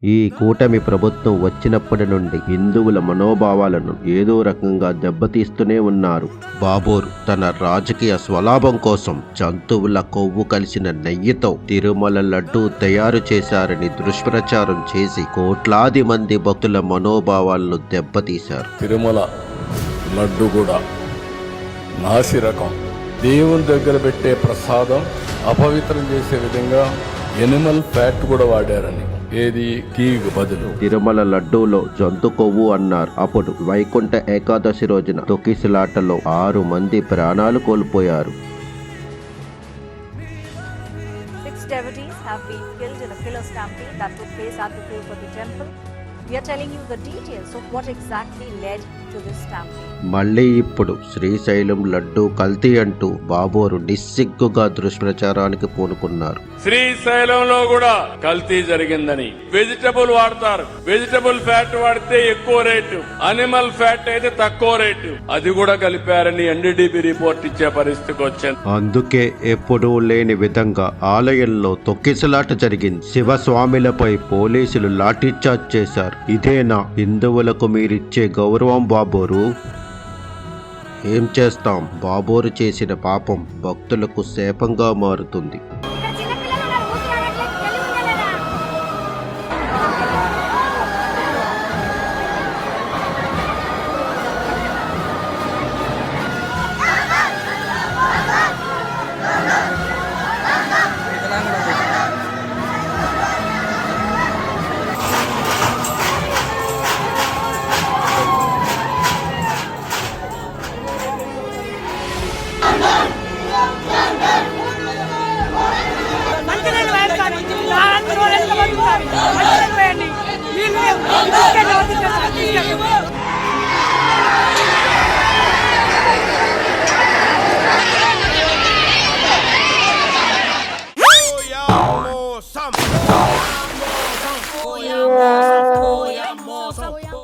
ఈ కూటమి ప్రభుత్వం వచ్చినప్పటి నుండి హిందువుల మనోభావాలను ఏదో రకంగా దెబ్బతీస్తూనే ఉన్నారు. బాబోరు తన రాజకీయ స్వలాభం కోసం జంతువుల కొవ్వు కలిసిన నెయ్యితో తిరుమల లడ్డూ తయారు చేశారని దుష్ప్రచారం చేసి కోట్లాది మంది భక్తుల మనోభావాలను దెబ్బతీశారు. తిరుమల లడ్డు కూడా నాసి రకం, దేవుని దగ్గర పెట్టే ప్రసాదం అపవిత్రం చేసే విధంగా ఎనిమల్ ఫ్యాట్ కూడా వాడారని. ఏది గీకు బదులు తిరుమల లడ్డూలో జంతు కొవ్వు అన్నారు. అప్పుడు వైకుంఠ ఏకాదశి రోజున తొక్కిసలాటలో 6 మంది ప్రాణాలు కోల్పోయారు. 6 devotees have been killed in a killer stampede that took place at the Tirupati temple. We are telling you the details of what exactly led to this stampede. మళ్ళీ ఇప్పుడు శ్రీశైలం లడ్డూ కల్తీ అంటూ బాబోరు నిస్సిగ్గుగా దుష్ప్రచారానికి పూనుకున్నారు. శ్రీశైలంలో కూడా కల్తీ జరిగిందని. వెజిటబుల్ వాడతారు, వెజిటబుల్ ఫ్యాట్ వాడితే ఎక్కువ రేటు, అనిమల్ ఫ్యాట్ అయితే తక్కువ రేటు, అది కూడా కలిపారని ఎన్డీడీబీ రిపోర్ట్ ఇచ్చే పరిస్థితికి వచ్చింది. అందుకే ఎప్పుడూ లేని విధంగా ఆలయంలో తొక్కిసలాట జరిగింది. శివస్వామిలపై పోలీసులు లాఠీచార్జ్ చేశారు. ఇదేనా హిందువులకు మీరిచ్చే గౌరవం బాబోరు? ఏం చేస్తాం, బాబోరు చేసిన పాపం భక్తులకు శాపంగా మారుతుంది.